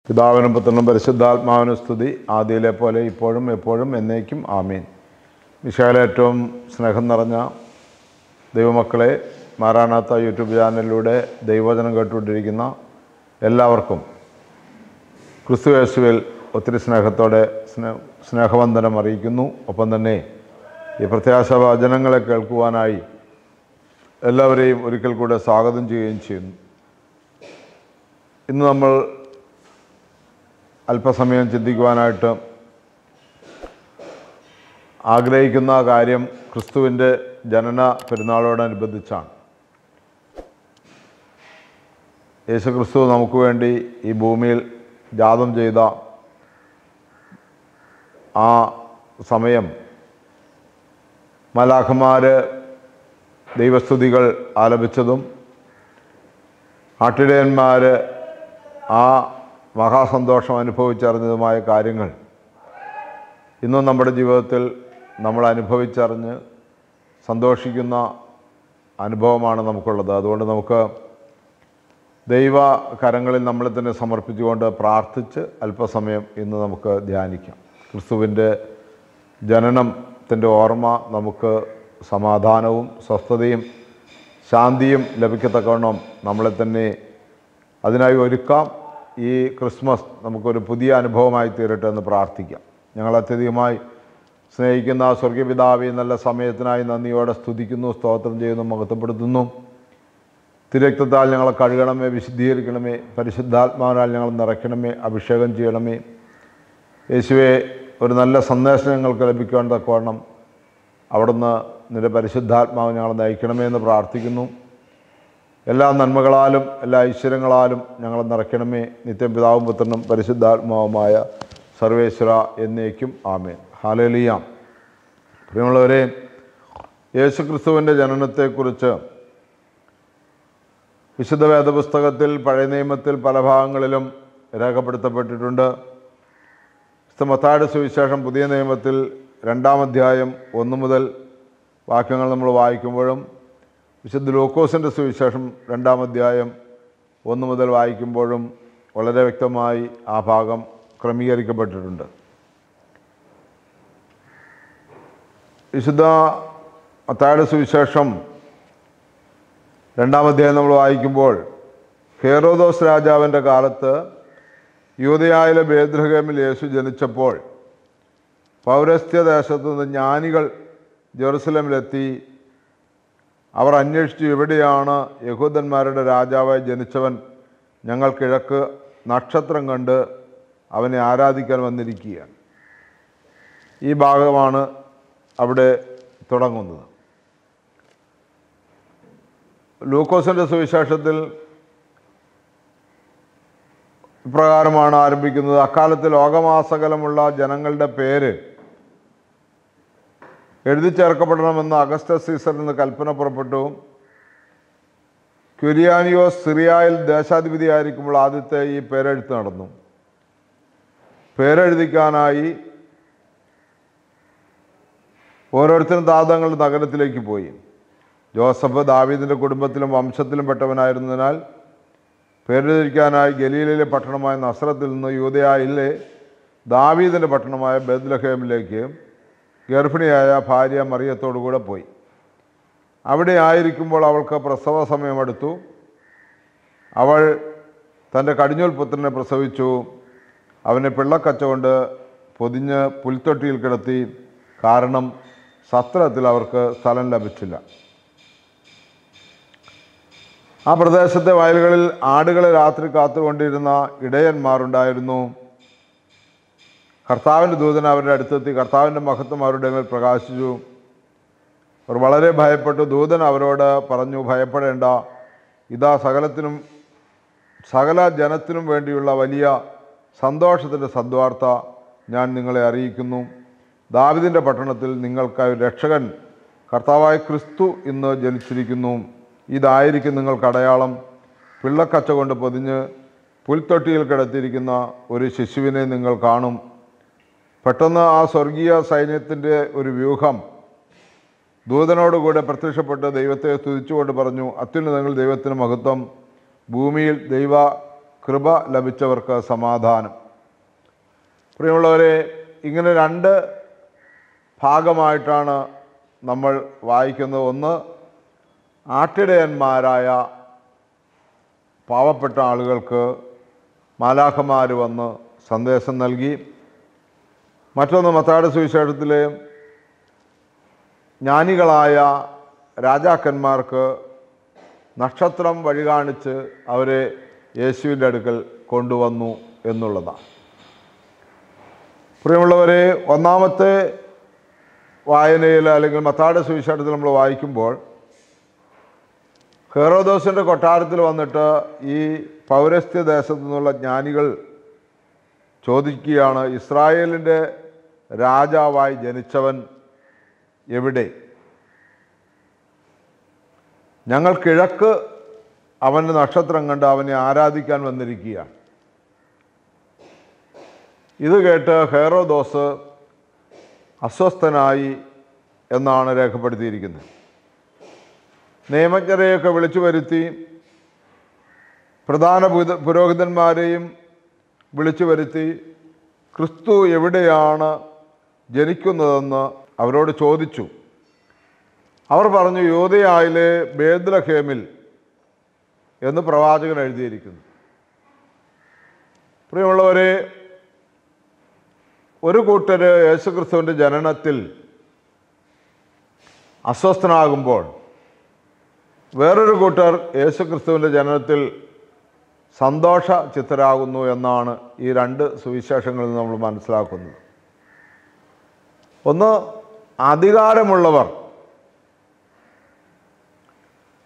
പിതാവിനും പുത്രനും പരിശുദ്ധാത്മാവിനും സ്തുതി, ആദിയിലെ പോലെ ഇപ്പോഴും എപ്പോഴും എന്നേക്കും ആമീൻ. മിശിഹായിലെ ഏറ്റവും സ്നേഹം നിറഞ്ഞ ദൈവമക്കളെ, മാറാനാത്ത യൂട്യൂബ് ചാനലിലൂടെ ദൈവവചനം കേട്ടുകൊണ്ടിരിക്കുന്ന എല്ലാവർക്കും ക്രിസ്തു യേശുവിൽ ഒത്തിരി സ്നേഹത്തോടെ സ്നേഹവന്ദനം അറിയിക്കുന്നു. ഒപ്പം തന്നെ ഈ പ്രത്യാശാവചനങ്ങളെ കേൾക്കുവാനായി എല്ലാവരെയും ഒരിക്കൽ കൂടെ സ്വാഗതം ചെയ്യുകയും ചെയ്യുന്നു. ഇന്ന് നമ്മൾ അല്പസമയം ചിന്തിക്കുവാനായിട്ട് ആഗ്രഹിക്കുന്ന കാര്യം ക്രിസ്തുവിൻ്റെ ജനന പെരുന്നാളോടനുബന്ധിച്ചാണ്. യേശു ക്രിസ്തു നമുക്ക് വേണ്ടി ഈ ഭൂമിയിൽ ജാതം ചെയ്ത ആ സമയം മാലാഖമാർ ദൈവസ്തുതികൾ ആലപിച്ചതും ആട്ടിടയന്മാർ ആ മഹാസന്തോഷം അനുഭവിച്ചറിഞ്ഞതുമായ കാര്യങ്ങൾ ഇന്നും നമ്മുടെ ജീവിതത്തിൽ നമ്മൾ അനുഭവിച്ചറിഞ്ഞ് സന്തോഷിക്കുന്ന അനുഭവമാണ് നമുക്കുള്ളത്. അതുകൊണ്ട് നമുക്ക് ദൈവ കരങ്ങളിൽ നമ്മളെ തന്നെ സമർപ്പിച്ചുകൊണ്ട് പ്രാർത്ഥിച്ച് അല്പസമയം ഇന്ന് നമുക്ക് ധ്യാനിക്കാം. ക്രിസ്തുവിൻ്റെ ജനനത്തിൻ്റെ ഓർമ്മ നമുക്ക് സമാധാനവും സ്വസ്ഥതയും ശാന്തിയും ലഭിക്കത്തക്കവണ്ണം നമ്മളെ തന്നെ അതിനായി ഒരുക്കാം. ഈ ക്രിസ്മസ് നമുക്കൊരു പുതിയ അനുഭവമായി തീരട്ടെ എന്ന് പ്രാർത്ഥിക്കാം. ഞങ്ങൾ അത്യധികമായി സ്നേഹിക്കുന്ന സ്വർഗീയ പിതാവേ, നല്ല സമയത്തിനായി നന്ദിയോടെ സ്തുതിക്കുന്നു, സ്തോത്രം ചെയ്യുന്നു, മഹത്വപ്പെടുത്തുന്നു. തിരക്തത്താൽ ഞങ്ങളെ കഴുകണമേ, വിശുദ്ധീകരിക്കണമേ, പരിശുദ്ധാത്മാവിനാൽ ഞങ്ങൾ നിറയ്ക്കണമേ, അഭിഷേകം ചെയ്യണമേ. യേശുവെ, ഒരു നല്ല സന്ദേശം ഞങ്ങൾക്ക് ലഭിക്കുവാൻ തക്കവണ്ണം അവിടുന്ന് നിന്റെ പരിശുദ്ധാത്മാവ് ഞങ്ങളെ നയിക്കണമേ എന്ന് പ്രാർത്ഥിക്കുന്നു. എല്ലാ നന്മകളാലും എല്ലാ ഐശ്വര്യങ്ങളാലും ഞങ്ങളെ നിറയ്ക്കണമേ. നിത്യം പിതാവും പുത്രനും പരിശുദ്ധാത്മാവുമായ സർവേശ്വര എന്നേക്കും ആമേൻ. ഹല്ലേലൂയ. പ്രിയമുള്ളവരെ, യേശു ക്രിസ്തുവിൻ്റെ ജനനത്തെക്കുറിച്ച് വിശുദ്ധ വേദപുസ്തകത്തിൽ പഴയ നിയമത്തിൽ പല ഭാഗങ്ങളിലും രേഖപ്പെടുത്തപ്പെട്ടിട്ടുണ്ട്. മത്തായിയുടെ സുവിശേഷം പുതിയ നിയമത്തിൽ 2-ാം അധ്യായം 1 മുതൽ വാക്യങ്ങൾ നമ്മൾ വായിക്കുമ്പോഴും വിശുദ്ധ ലൂക്കോസിൻ്റെ സുവിശേഷം 2-ാം അധ്യായം 1 മുതൽ വായിക്കുമ്പോഴും വളരെ വ്യക്തമായി ആ ഭാഗം ക്രമീകരിക്കപ്പെട്ടിട്ടുണ്ട്. വിശുദ്ധ മത്തായിയുടെ സുവിശേഷം 2-ാം അധ്യായം നമ്മൾ വായിക്കുമ്പോൾ ഹെരോദോസ് രാജാവിൻ്റെ കാലത്ത് യൂദയായിലെ ബേത്ലഹേമിൽ യേശു ജനിച്ചപ്പോൾ പൗരസ്ത്യദേശത്തു നിന്ന് ജ്ഞാനികൾ ജെറുസലേമിലെത്തി. അവർ അന്വേഷിച്ചു, എവിടെയാണ് യഹൂദന്മാരുടെ രാജാവായി ജനിച്ചവൻ? ഞങ്ങൾ കിഴക്ക് നക്ഷത്രം കണ്ട് അവനെ ആരാധിക്കാൻ വന്നിരിക്കുകയാണ്. ഈ ഭാഗമാണ് അവിടെ തുടങ്ങുന്നത്. ലൂക്കോസിൻ്റെ സുവിശേഷത്തിൽ ഇപ്രകാരമാണ് ആരംഭിക്കുന്നത്. അക്കാലത്ത് ലോകമാസകലമുള്ള ജനങ്ങളുടെ പേര് എഴുതി ചേർക്കപ്പെടണമെന്ന് അഗസ്റ്റസ് സീസറിൽ നിന്ന് കൽപ്പന പുറപ്പെട്ടു. ക്വിരിയാനിയോസ് സിറിയയിൽ ദേശാധിപതിയായിരിക്കുമ്പോൾ ആദ്യത്തെ ഈ പേരെഴുത്ത് നടന്നു. പേരെഴുതിക്കാനായി ഓരോരുത്തരും താതങ്ങളുടെ നഗരത്തിലേക്ക് പോയി. ജോസഫ് ദാവീദിൻ്റെ കുടുംബത്തിലും വംശത്തിലും പെട്ടവനായിരുന്നതിനാൽ പേരെഴുതിക്കാനായി ഗലീലയിലെ പട്ടണമായ നസ്രത്തിൽ നിന്ന് യൂദയായിലെ ദാവീദിൻ്റെ പട്ടണമായ ബേത്ലഹേമിലേക്ക് ഗർഭിണിയായ ഭാര്യ മറിയത്തോടുകൂടെ പോയി. അവിടെ ആയിരിക്കുമ്പോൾ അവൾക്ക് പ്രസവ സമയമെടുത്തു. അവൾ തൻ്റെ കടിഞ്ഞൂൽ പുത്രനെ പ്രസവിച്ചു. അവനെ പിള്ളക്കച്ച കൊണ്ട് പൊതിഞ്ഞ് പുൽത്തൊട്ടിയിൽ കിടത്തി. കാരണം സത്രത്തിൽ അവർക്ക് സ്ഥലം ലഭിച്ചില്ല. ആ പ്രദേശത്തെ വയലുകളിൽ ആടുകളെ രാത്രി കാത്തുകൊണ്ടിരുന്ന ഇടയന്മാരുണ്ടായിരുന്നു. കർത്താവിൻ്റെ ദൂതൻ അവരുടെ അടുത്തെത്തി. കർത്താവിൻ്റെ മഹത്വം അവരുടെ മേൽ പ്രകാശിച്ചു. അവർ വളരെ ഭയപ്പെട്ടു. ദൂതൻ അവരോട് പറഞ്ഞു, ഭയപ്പെടേണ്ട, ഇതാ സകല ജനത്തിനും വേണ്ടിയുള്ള വലിയ സന്തോഷത്തിൻ്റെ സദ്വാർത്ത ഞാൻ നിങ്ങളെ അറിയിക്കുന്നു. ദാവീദിൻ്റെ പട്ടണത്തിൽ നിങ്ങൾക്കായി രക്ഷകൻ കർത്താവായ ക്രിസ്തു ഇന്ന് ജനിച്ചിരിക്കുന്നു. ഇതായിരിക്കും നിങ്ങൾക്ക് അടയാളം. പിള്ളക്കച്ച കൊണ്ട് പൊതിഞ്ഞ് പുൽത്തൊട്ടിയിൽ കിടത്തിയിരിക്കുന്ന ഒരു ശിശുവിനെ നിങ്ങൾ കാണും. പെട്ടെന്ന് ആ സ്വർഗീയ സൈന്യത്തിൻ്റെ ഒരു വ്യൂഹം ദൂതനോടുകൂടെ പ്രത്യക്ഷപ്പെട്ട് ദൈവത്തെ സ്തുതിച്ചുകൊണ്ട് പറഞ്ഞു, അത്യുന്നതങ്ങളിൽ ദൈവത്തിന് മഹത്വം, ഭൂമിയിൽ ദൈവ കൃപ ലഭിച്ചവർക്ക് സമാധാനം. പ്രിയമുള്ളവരെ, ഇങ്ങനെ രണ്ട് ഭാഗമായിട്ടാണ് നമ്മൾ വായിക്കുന്നത്. ഒന്ന്, ആട്ടിടയന്മാരായ പാവപ്പെട്ട ആളുകൾക്ക് മാലാഖമാർ വന്ന് സന്ദേശം നൽകി. മറ്റൊന്ന്, മത്തായിയുടെ സുവിശേഷത്തിലെ ജ്ഞാനികളായ രാജാക്കന്മാർക്ക് നക്ഷത്രം വഴി കാണിച്ച് അവരെ യേശുവിൻ്റെ അടുക്കൽ കൊണ്ടുവന്നു എന്നുള്ളതാണ്. പ്രിയമുള്ളവരെ, ഒന്നാമത്തെ വായനയിൽ അല്ലെങ്കിൽ മത്തായിയുടെ സുവിശേഷത്തിൽ നമ്മൾ വായിക്കുമ്പോൾ ഹെറോദോസിൻ്റെ കൊട്ടാരത്തിൽ വന്നിട്ട് ഈ പൗരസ്ത്യ ദേശത്തു നിന്നുള്ള ജ്ഞാനികൾ ചോദിക്കുകയാണ്, ഇസ്രായേലിൻ്റെ രാജാവായി ജനിച്ചവൻ എവിടെ? ഞങ്ങൾ കിഴക്ക് അവൻ്റെ നക്ഷത്രം കണ്ട് അവനെ ആരാധിക്കാൻ വന്നിരിക്കുകയാണ്. ഇത് കേട്ട് ഹെറോദോസ് അസ്വസ്ഥനായി എന്നാണ് രേഖപ്പെടുത്തിയിരിക്കുന്നത്. നിയമജ്ഞരെയൊക്കെ വിളിച്ചു വരുത്തി, പ്രധാന പുരോഹിതന്മാരെയും വിളിച്ചു വരുത്തി ക്രിസ്തു എവിടെയാണ് ജനിക്കുന്നതെന്ന് അവരോട് ചോദിച്ചു. അവർ പറഞ്ഞു, യൂദയായിലെ ബേത്ലഹേമിൽ എന്ന് പ്രവാചകൻ എഴുതിയിരിക്കുന്നു. പ്രിയമുള്ളവരെ, ഒരു കൂട്ടർ യേശുക്രിസ്തുവിൻ്റെ ജനനത്തിൽ അസ്വസ്ഥനാകുമ്പോൾ വേറൊരു കൂട്ടർ യേശുക്രിസ്തുവിൻ്റെ ജനനത്തിൽ സന്തോഷ ചിത്തരാകുന്നു എന്നാണ് ഈ രണ്ട് സുവിശേഷങ്ങളിൽ നമ്മൾ മനസ്സിലാക്കുന്നത്. ഒന്ന്,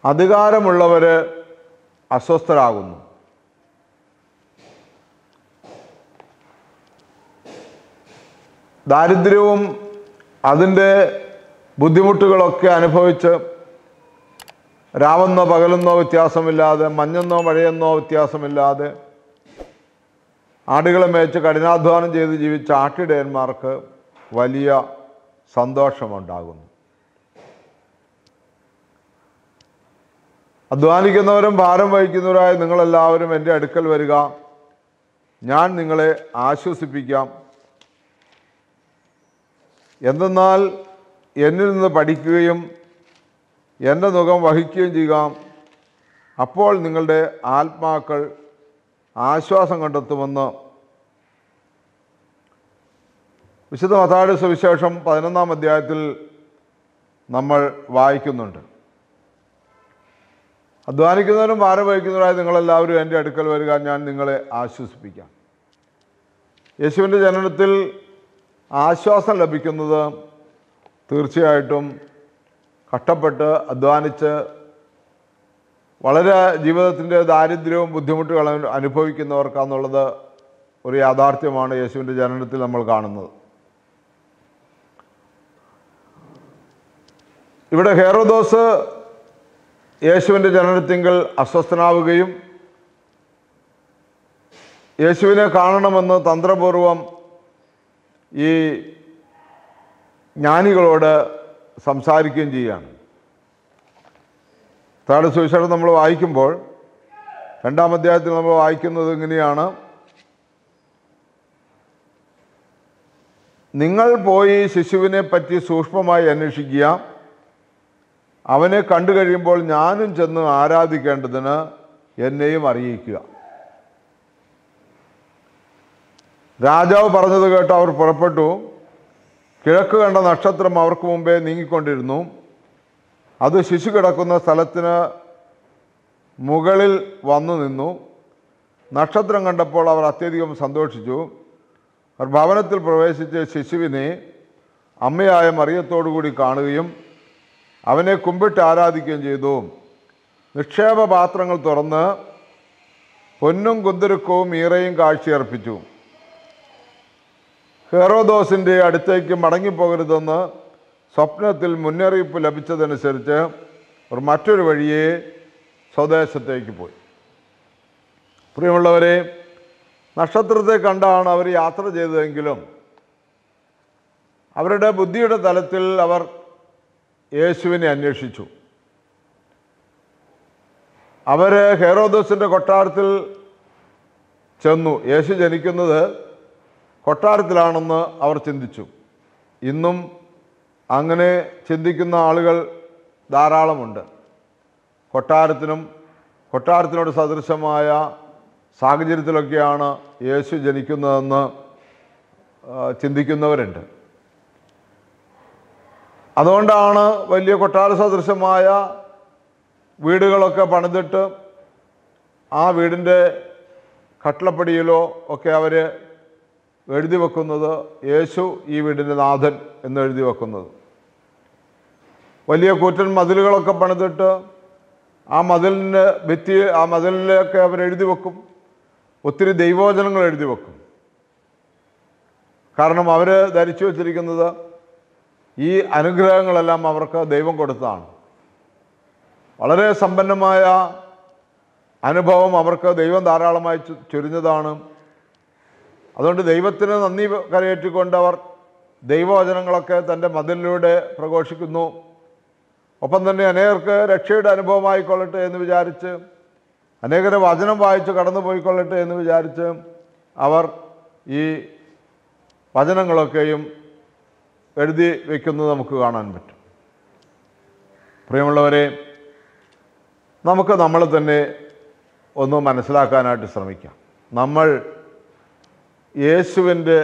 അധികാരമുള്ളവർ അസ്വസ്ഥരാകുന്നു. ദാരിദ്ര്യവും അതിൻ്റെ ബുദ്ധിമുട്ടുകളൊക്കെ അനുഭവിച്ച് രാവെന്നോ പകലെന്നോ വ്യത്യാസമില്ലാതെ, മഞ്ഞെന്നോ മഴയെന്നോ വ്യത്യാസമില്ലാതെ ആടുകളെ മേച്ച് കഠിനാധ്വാനം ചെയ്ത് ജീവിച്ച ആട്ടിടയന്മാർക്ക് വലിയ സന്തോഷമുണ്ടാകുന്നു. അധ്വാനിക്കുന്നവരും ഭാരം വഹിക്കുന്നവരായ നിങ്ങളെല്ലാവരും എൻ്റെ അടുക്കൽ വരിക, ഞാൻ നിങ്ങളെ ആശ്വസിപ്പിക്കാം. എന്തെന്നാൽ എന്നിൽ നിന്ന് പഠിക്കുകയും എൻ്റെ നുകം വഹിക്കുകയും ചെയ്യുക, അപ്പോൾ നിങ്ങളുടെ ആത്മാക്കൾ ആശ്വാസം കണ്ടെത്തുമെന്ന് വിശുദ്ധ മത്തായിയുടെ സുവിശേഷം 11-ാം അധ്യായത്തിൽ നമ്മൾ വായിക്കുന്നുണ്ട്. അധ്വാനിക്കുന്നവരും ഭാരം വഹിക്കുന്നവരായ നിങ്ങളെല്ലാവരും എൻ്റെ അടുക്കൽ വരിക, ഞാൻ നിങ്ങളെ ആശ്വസിപ്പിക്കാം. യേശുവിൻ്റെ ജനനത്തിൽ ആശ്വാസം ലഭിക്കുന്നത് തീർച്ചയായിട്ടും കഷ്ടപ്പെട്ട് അധ്വാനിച്ച് വളരെ ജീവിതത്തിൻ്റെ ദാരിദ്ര്യവും ബുദ്ധിമുട്ടുകളും അനുഭവിക്കുന്നവർക്കാണെന്നുള്ളത് ഒരു യാഥാർത്ഥ്യമാണ് യേശുവിൻ്റെ ജനനത്തിൽ നമ്മൾ കാണുന്നത്. ഇവിടെ ഹെറോദോസ് യേശുവിൻ്റെ ജനനത്തിങ്കൽ അസ്വസ്ഥനാവുകയും യേശുവിനെ കാണണമെന്ന് തന്ത്രപൂർവം ഈ ജ്ഞാനികളോട് സംസാരിക്കുകയും ചെയ്യുകയാണ്. താഴെ സുവിശേഷം നമ്മൾ വായിക്കുമ്പോൾ 2-ാം അധ്യായത്തിൽ നമ്മൾ വായിക്കുന്നത് ഇങ്ങനെയാണ്, നിങ്ങൾ പോയി ശിശുവിനെ പറ്റി സൂക്ഷ്മമായി അന്വേഷിക്കുക, അവനെ കണ്ടു കഴിയുമ്പോൾ ഞാനും ചെന്ന് ആരാധിക്കേണ്ടതിന് എന്നെയും അറിയിക്കുക. രാജാവ് പറഞ്ഞത് കേട്ട് അവർ പുറപ്പെട്ടു. കിഴക്ക് കണ്ട നക്ഷത്രം അവർക്ക് മുമ്പേ നീങ്ങിക്കൊണ്ടിരുന്നു. അത് ശിശു കിടക്കുന്ന സ്ഥലത്തിന് മുകളിൽ വന്നു നിന്നു. നക്ഷത്രം കണ്ടപ്പോൾ അവർ അത്യധികം സന്തോഷിച്ചു. അവർ ഭവനത്തിൽ പ്രവേശിച്ച് ശിശുവിനെ അമ്മയായ മറിയത്തോടുകൂടി കാണുകയും അവനെ കുമ്പിട്ട് ആരാധിക്കുകയും ചെയ്തു. നിക്ഷേപ പാത്രങ്ങൾ തുറന്ന് പൊന്നും കുന്തുരുക്കവും ഈറയും കാഴ്ചയർപ്പിച്ചു. ഹെറോദോസിൻ്റെ അടുത്തേക്ക് മടങ്ങിപ്പോകരുതെന്ന് സ്വപ്നത്തിൽ മുന്നറിയിപ്പ് ലഭിച്ചതനുസരിച്ച് അവർ മറ്റൊരു വഴിയെ സ്വദേശത്തേക്ക് പോയി. പ്രിയമുള്ളവരെ, നക്ഷത്രത്തെ കണ്ടാണ് അവർ യാത്ര ചെയ്തതെങ്കിലും അവരുടെ ബുദ്ധിയുടെ തലത്തിൽ അവർ യേശുവിനെ അന്വേഷിച്ചു. അവർ ഹെറോദോസിൻ്റെ കൊട്ടാരത്തിൽ ചെന്നു. യേശു ജനിക്കുന്നത് കൊട്ടാരത്തിലാണെന്ന് അവർ ചിന്തിച്ചു. ഇന്നും അങ്ങനെ ചിന്തിക്കുന്ന ആളുകൾ ധാരാളമുണ്ട്. കൊട്ടാരത്തിനോട് സദൃശമായ സാഹചര്യത്തിലൊക്കെയാണ് യേശു ജനിക്കുന്നതെന്ന് ചിന്തിക്കുന്നവരുണ്ട്. അതുകൊണ്ടാണ് വലിയ കൊട്ടാര സദൃശമായ വീടുകളൊക്കെ പണിതിട്ട് ആ വീടിൻ്റെ കട്ടിളപ്പടിയിലോ ഒക്കെ അവർ എഴുതി വെക്കുന്നത് യേശു ഈ വീടിൻ്റെ നാഥൻ എന്ന് എഴുതി വെക്കുന്നത്. വലിയ കൂറ്റൻ മതിലുകളൊക്കെ പണിതിട്ട് ആ മതിലിലൊക്കെ അവരെഴുതി വെക്കും. ഒത്തിരി ദൈവവചനങ്ങൾ എഴുതി വെക്കും. കാരണം അവർ ധരിച്ചു വച്ചിരിക്കുന്നത് ഈ അനുഗ്രഹങ്ങളെല്ലാം അവർക്ക് ദൈവം കൊടുത്തതാണ്. വളരെ സമ്പന്നമായ അനുഭവം അവർക്ക് ദൈവം ധാരാളമായി ചൊരിഞ്ഞതാണ്. അതുകൊണ്ട് ദൈവത്തിന് നന്ദി കരയേറ്റിക്കൊണ്ട് അവർ ദൈവവചനങ്ങളൊക്കെ തൻ്റെ മതിലിലൂടെ പ്രഘോഷിക്കുന്നു. ഒപ്പം തന്നെ അനേകർക്ക് രക്ഷയുടെ അനുഭവമായിക്കൊള്ളട്ടെ എന്ന് വിചാരിച്ച്, അനേകരെ വചനം വായിച്ച് കടന്നു പോയിക്കൊള്ളട്ടെ എന്ന് വിചാരിച്ച് അവർ ഈ വചനങ്ങളൊക്കെയും എഴുതി വയ്ക്കുന്നത് നമുക്ക് കാണാൻ പറ്റും. പ്രിയമുള്ളവരെ, നമുക്ക് നമ്മളെ തന്നെ ഒന്ന് മനസ്സിലാക്കാനായിട്ട് ശ്രമിക്കാം. നമ്മൾ യേശുവിൻ്റെ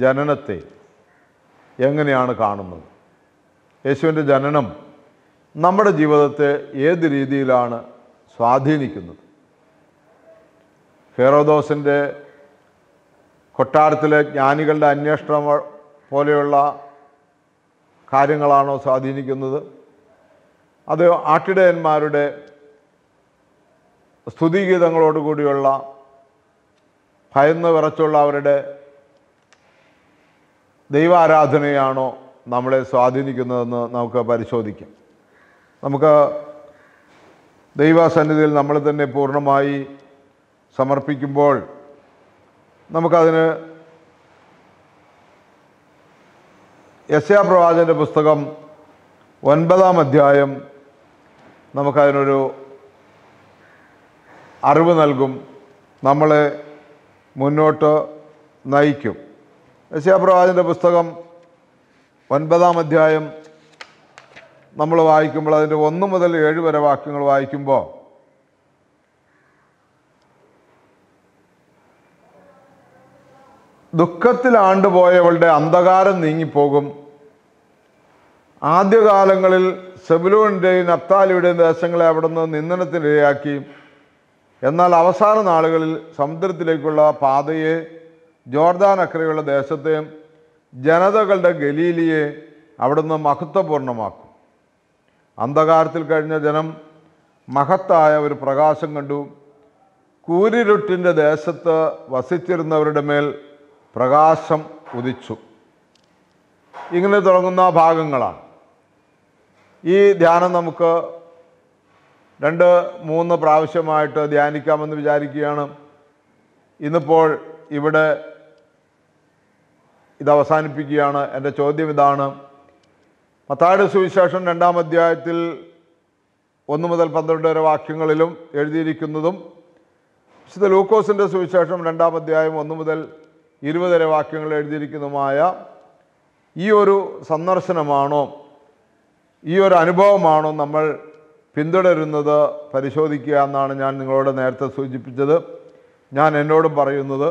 ജനനത്തെ എങ്ങനെയാണ് കാണുന്നത്? യേശുവിൻ്റെ ജനനം നമ്മുടെ ജീവിതത്തെ ഏത് രീതിയിലാണ് സ്വാധീനിക്കുന്നത്? ഹെറോദോസിൻ്റെ കൊട്ടാരത്തിലെ ജ്ഞാനികളുടെ അന്വേഷണം പോലെയുള്ള കാര്യങ്ങളാണോ സ്വാധീനിക്കുന്നത്? അത് ആട്ടിടയന്മാരുടെ സ്തുതിഗീതങ്ങളോടുകൂടിയുള്ള ഭയന്ന് വിറച്ചുള്ള അവരുടെ ദൈവാരാധനയാണോ നമ്മളെ സ്വാധീനിക്കുന്നതെന്ന് നമുക്ക് പരിശോധിക്കാം. നമുക്ക് ദൈവസന്നിധിയിൽ നമ്മൾ തന്നെ പൂർണ്ണമായി സമർപ്പിക്കുമ്പോൾ നമുക്കതിന് യെശയ്യാ പ്രവാചകൻ്റെ പുസ്തകം 9-ാം അധ്യായം നമുക്കതിനൊരു അറിവ് നൽകും, നമ്മളെ മുന്നോട്ട് നയിക്കും. യെശയ്യാ പ്രവാചകൻ്റെ പുസ്തകം 9-ാം അധ്യായം നമ്മൾ വായിക്കുമ്പോൾ അതിൻ്റെ 1 മുതൽ 7 വരെ വാക്യങ്ങൾ വായിക്കുമ്പോൾ ദുഃഖത്തിൽ ആണ്ടുപോയവളുടെ അന്ധകാരം നീങ്ങിപ്പോകും. ആദ്യകാലങ്ങളിൽ സെബുലൂണിൻ്റെയും നഫ്താലിയുടെയും ദേശങ്ങളെ അവിടുന്ന് നിന്ദനത്തിനിരയാക്കി. എന്നാൽ അവസാന നാളുകളിൽ സമുദ്രത്തിലേക്കുള്ള പാതയെ, ജോർദാൻ അക്കരെയുള്ള ദേശത്തെയും ജനതകളുടെ ഗലീലിയെ അവിടുന്ന് മഹത്വപൂർണ്ണമാക്കും. അന്ധകാരത്തിൽ കഴിഞ്ഞ ജനം മഹത്തായ ഒരു പ്രകാശം കണ്ടു. കൂരിരുട്ടിൻ്റെ ദേശത്ത് വസിച്ചിരുന്നവരുടെ മേൽ പ്രകാശം ഉദിച്ചു. ഇങ്ങനെ തുടങ്ങുന്ന ഭാഗങ്ങളാണ്. ഈ ധ്യാനം നമുക്ക് 2-3 പ്രാവശ്യമായിട്ട് ധ്യാനിക്കാമെന്ന് വിചാരിക്കുകയാണ്. ഇന്നിപ്പോൾ ഇവിടെ ഇത് അവസാനിപ്പിക്കുകയാണ്. എൻ്റെ ചോദ്യം ഇതാണ്: മത്തായിയുടെ സുവിശേഷം 2-ാം അധ്യായത്തിൽ 1 മുതൽ 12 വരെ വാക്യങ്ങളിലും എഴുതിയിരിക്കുന്നതും, വിശുദ്ധ ലൂക്കോസിൻ്റെ സുവിശേഷം 2-ാം അധ്യായം 1 മുതൽ 20 വരെ വാക്യങ്ങൾ എഴുതിയിരിക്കുന്നതുമായ ഈ ഒരു സന്ദർശനമാണോ, ഈ ഒരു അനുഭവമാണോ നമ്മൾ പിന്തുടരുന്നത് പരിശോധിക്കുക എന്നാണ് ഞാൻ നിങ്ങളോട് നേരത്തെ സൂചിപ്പിച്ചത്. ഞാൻ എന്നോടും പറയുന്നത്,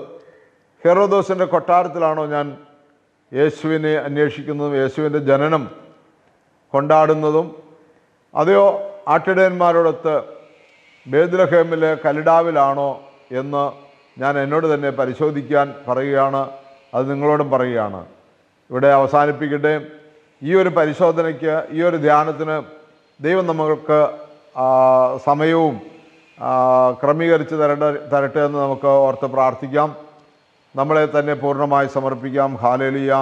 ഹെറോദോസിൻ്റെ കൊട്ടാരത്തിലാണോ ഞാൻ യേശുവിനെ അന്വേഷിക്കുന്നതും യേശുവിൻ്റെ ജനനം കൊണ്ടാടുന്നതും, അതെയോ ആട്ടിടയന്മാരോടൊത്ത് ബേത്ലഹേമിലെ കലിടാവിലാണോ എന്ന് ഞാൻ എന്നോട് തന്നെ പരിശോധിക്കാൻ പറയുകയാണ്. അത് നിങ്ങളോടും പറയുകയാണ്. ഇവിടെ അവസാനിപ്പിക്കട്ടെ. ഈ ഒരു പരിശോധനയ്ക്ക്, ഈ ഒരു ധ്യാനത്തിന് ദൈവം നമ്മൾക്ക് സമയവും ക്രമീകരിച്ച് തരട്ടെ എന്ന് നമുക്ക് ഓർത്ത് പ്രാർത്ഥിക്കാം. നമ്മളെ തന്നെ പൂർണ്ണമായി സമർപ്പിക്കാം. ഹല്ലേലൂയ.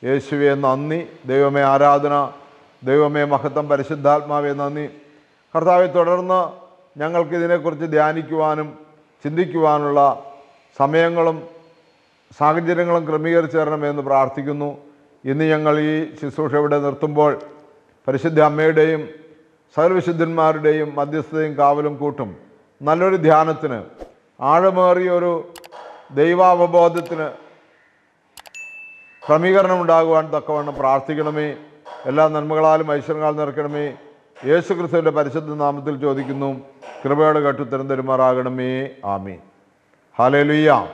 യേശുവേ നന്ദി. ദൈവമേ ആരാധന. ദൈവമേ മഹത്വം. പരിശുദ്ധാത്മാവേ നന്ദി. കർത്താവെ, തുടർന്ന് ഞങ്ങൾക്കിതിനെക്കുറിച്ച് ധ്യാനിക്കുവാനും ചിന്തിക്കുവാനുള്ള സമയങ്ങളും സാഹചര്യങ്ങളും ക്രമീകരിച്ചു തരണമെന്ന് പ്രാർത്ഥിക്കുന്നു. ഇന്ന് ഞങ്ങൾ ഈ ശുശ്രൂഷ ഇവിടെ നിർത്തുമ്പോൾ പരിശുദ്ധ അമ്മയുടെയും സകലവിശുദ്ധന്മാരുടെയും മധ്യസ്ഥതയും കാവലും കൂട്ടും നല്ലൊരു ധ്യാനത്തിന്, ആഴമേറിയൊരു ദൈവാവബോധത്തിന് ക്രമീകരണം ഉണ്ടാകുവാൻ തക്കവണ്ണം പ്രാർത്ഥിക്കണമേ. എല്ലാ നന്മകളാലും ഐശ്വര്യങ്ങളാൽ നിറയ്ക്കണമേ. യേശു ക്രിസ്തുവിൻ്റെ പരിശുദ്ധ നാമത്തിൽ ചോദിക്കുന്നു. കൃപയോടെ കേട്ടുത്തരം തരുമാറാകണമേ. ആമീൻ. ഹല്ലേലൂയ.